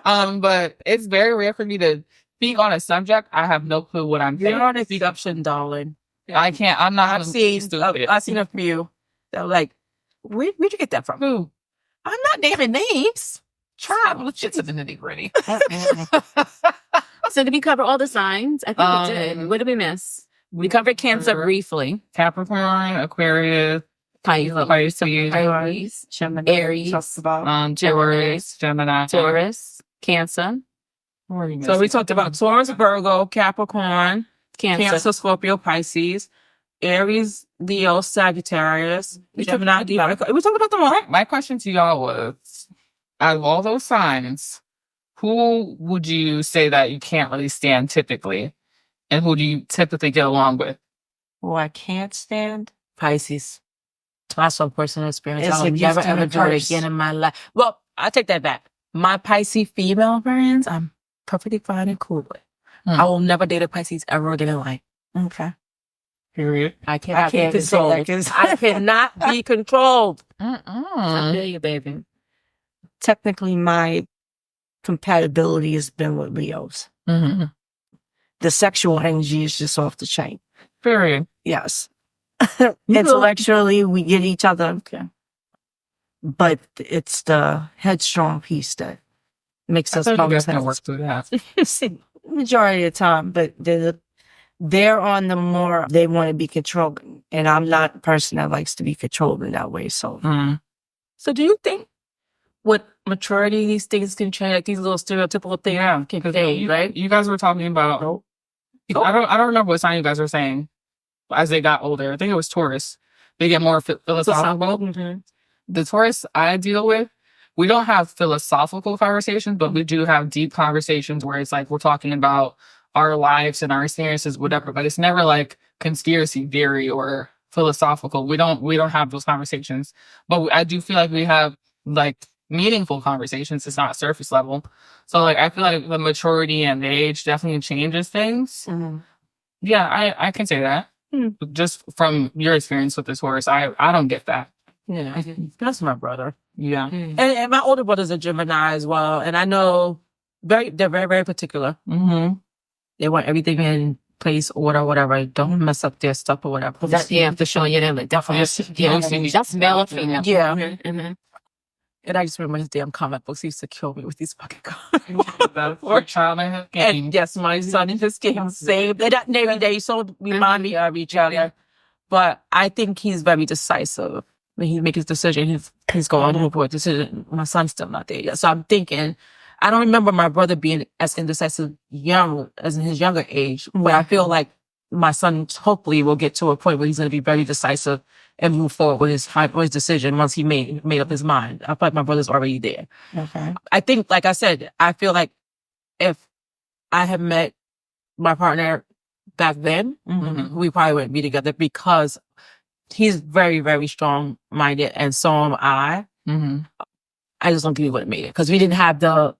But it's very rare for me to speak on a subject. I have no clue what I'm saying. You're on exception, darling. I can't, I'm not I've seen a few that were like, where'd you get that from? Who? I'm not naming names. Try, let's get to the nitty gritty. So did we cover all the signs? I think we did. What did we miss? We covered Cancer briefly. Capricorn, Aquarius, Pisces, Gemini. Aries, Taurus, Gemini, Taurus, Cancer, So we talked about Taurus, Virgo, Capricorn, Cancer. Scorpio, Pisces, Aries, Leo, Sagittarius, Gemini, we talked about them all. My question to y'all was, out of all those signs, who would you say that you can't really stand typically? And who do you typically get along with? Who I can't stand? Pisces. That's some personal experience. It's I will a never gift and ever a do it curse. again in my life. Well, I take that back. My Pisces female friends, I'm perfectly fine and cool with. I will never date a Pisces ever again in life. Okay. Period. I can't control that it. I cannot be controlled. I feel you, baby. Technically, my compatibility has been with Leos. Mm-hmm. The sexual energy is just off the chain. Period. Yes. Intellectually, we get each other. Okay. But it's the headstrong piece that makes us you guys can work through that. majority of the time, but they're on the more, they want to be controlling. And I'm not a person that likes to be controlled in that way. So, So do you think with maturity, these things can change, like these little stereotypical things can change, right? You guys were talking about, I don't remember what sign you guys were saying as they got older. I think it was Taurus. They get more philosophical. Mm-hmm. The Taurus I deal with, we don't have philosophical conversations, but we do have deep conversations where it's like we're talking about our lives and our experiences, whatever. But it's never like conspiracy theory or philosophical. We don't have those conversations. But I do feel like we have like meaningful conversations. It's not surface level. So like I feel like the maturity and the age definitely changes things. Mm-hmm. Yeah, I can say that. Just from your experience with the Taurus, I don't get that. Yeah, that's my brother. Yeah. And my older brother's a Gemini as well. And I know they're very, very particular. Mm-hmm. They want everything in place, order, whatever. Don't mess up their stuff or whatever. For sure. Yeah, definitely. That's male or female. Yeah. Mm-hmm. And I just remember his damn comic books. He used to kill me with these fucking comic That's your child in his game. And yes, my son in his game saved. They so remind me of each other. But I think he's very decisive. When he makes his decision, he's going for a decision. My son's still not there yet. So I'm thinking, I don't remember my brother being as indecisive as in his younger age. But I feel like my son hopefully will get to a point where he's going to be very decisive and move forward with his decision once he made up his mind. I feel like my brother's already there. okay. I think, like I said, I feel like if I had met my partner back then, we probably wouldn't be together because he's very, very strong-minded, and so am I. I just don't think we would have made it because we didn't have the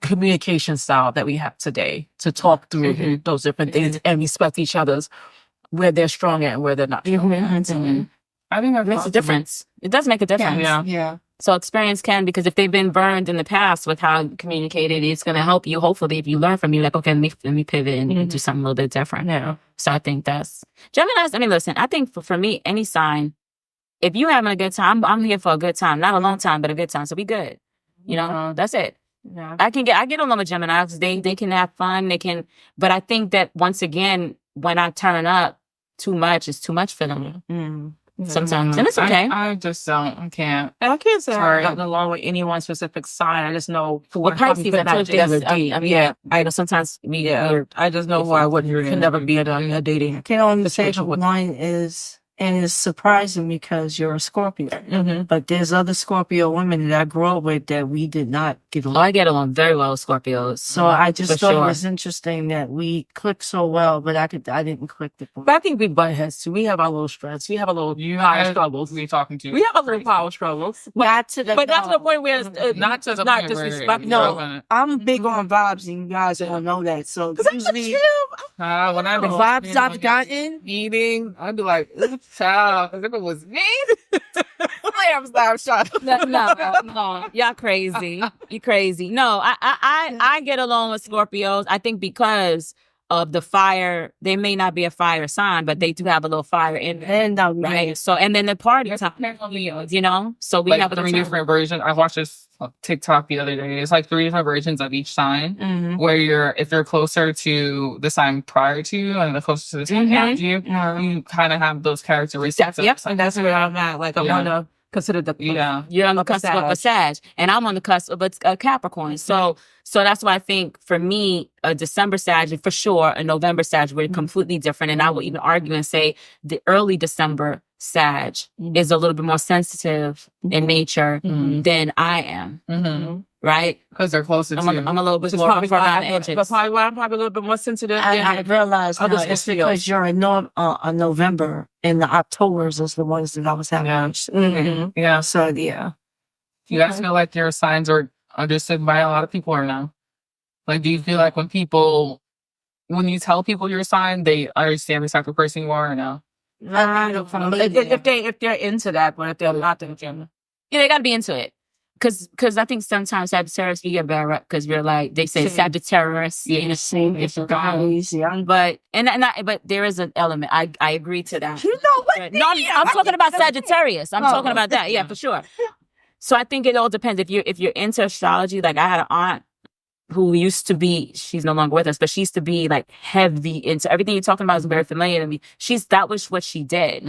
communication style that we have today to talk through those different things and respect each other's where they're strong at and where they're not strong. I think that Makes a difference. It does make a difference. Yeah. So experience can, because if they've been burned in the past with how you communicated, it's going to help you. Hopefully, if you learn from you, like, okay, let me pivot and do something a little bit different. Yeah. So I think that's Gemini's. I mean, listen, I think for me, any sign, if you having a good time, I'm here for a good time, not a long time, but a good time. So be good. You know, that's it. Yeah. I get along with Gemini because they can have fun. But I think that once again, when I turn up too much, it's too much for them. sometimes, and it's okay. I just don't. I can't. And I can't say Sorry. I've gotten along with any one specific sign. I just know who Well, Pisces, I told you this. I mean, Yeah, I know sometimes I just know who I can never be in a dating. I can only say situation what with. mine is, and it's surprising because you're a Scorpio. Mm-hmm. But there's other Scorpio women that I grew up with that we did not get along. I get along very well with Scorpios. So I just For thought sure. it was interesting that we clicked so well, but I didn't click the But I think we butt heads too. We have our little strengths. We have a little power struggles. Who are you talking to? We have a little power struggles. not to the point where it's Not to the not point where disrespectful. No, I'm big on vibes, and you guys don't know that. So usually, when I the vibes I've gotten, eating, I'd be like, child, if it was me, I'm stop shot. No, y'all crazy. You crazy. No, I get along with Scorpios. I think because of the fire, they may not be a fire sign, but they do have a little fire in them. and Right. So, and then the party time, you know, so we Like have 3 different versions. I watched this TikTok the other day. It's like 3 different versions of each sign. Mhm. Where if you're closer to the sign prior to you and the closer to the sign after you, you kind of have those characteristics. Yep, and that's where I'm at. Like I'm gonna consider the You're on the cusp of a Sag, and I'm on the cusp of a Capricorn. So that's why I think for me, a December Sag, for sure, a November Sag, we're completely different. And I will even argue and say the early December Sag is a little bit more sensitive in nature than I am. Right? Because they're closer to you. I'm a little bit Which is more probably around the why edges. but probably why I'm probably a little bit more sensitive. And I realized now other it's Scorpios. because you're a November, and the Octobers is the ones that I was having. Yeah. So yeah, You guys feel like your signs are understood by a lot of people or no? Like, do you feel like when you tell people your sign, they understand the type of person you are or no? If they're into that, but if they're not, then They got to be into it. Because I think sometimes Sagittarius, you get bad rep because you're like, they say Sagittarius. it's guys, yeah. But there is an element. I agree to that. You know what? No, I'm talking about Sagittarius. I'm talking about that. Yeah, for sure. So I think it all depends. If you're into astrology, like I had an aunt who used to be, she's no longer with us, but she used to be like heavy into everything you're talking about is very familiar to me. That was what she did.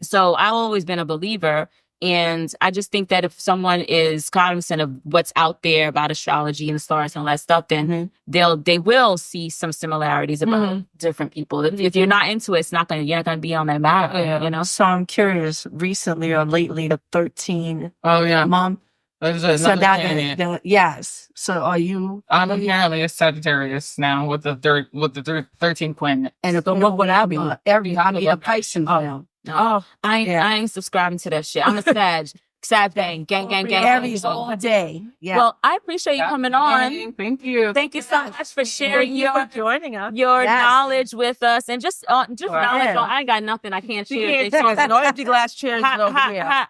So I've always been a believer. And I just think that if someone is cognizant of what's out there about astrology and the stars and all that stuff, then they will see some similarities about different people. If you're not into it, you're not gonna be on that map, you know. So I'm curious, recently or lately, the 13 month. There's So another that planet. yes. So are you? I'm apparently a Sagittarius now with the 13th planet. And what would I be? A Pisces. I ain't subscribing to that shit. I'm a Sag bang, gang. Aries all day. Yeah. Well, I appreciate you coming on. Thank you. Thank you so much for sharing your joining us. knowledge with us and just knowledge. I ain't got nothing I can't share. No empty glass chairs over here.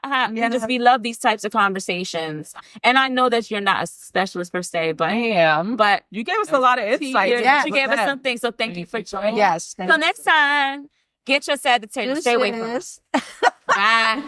We love these types of conversations, and I know that you're not a specialist per se, but I am. But You gave us a lot of insight. you gave us something, so thank you for joining. Yes. So next time, get your Sagittarius. Stay away from us. Bye.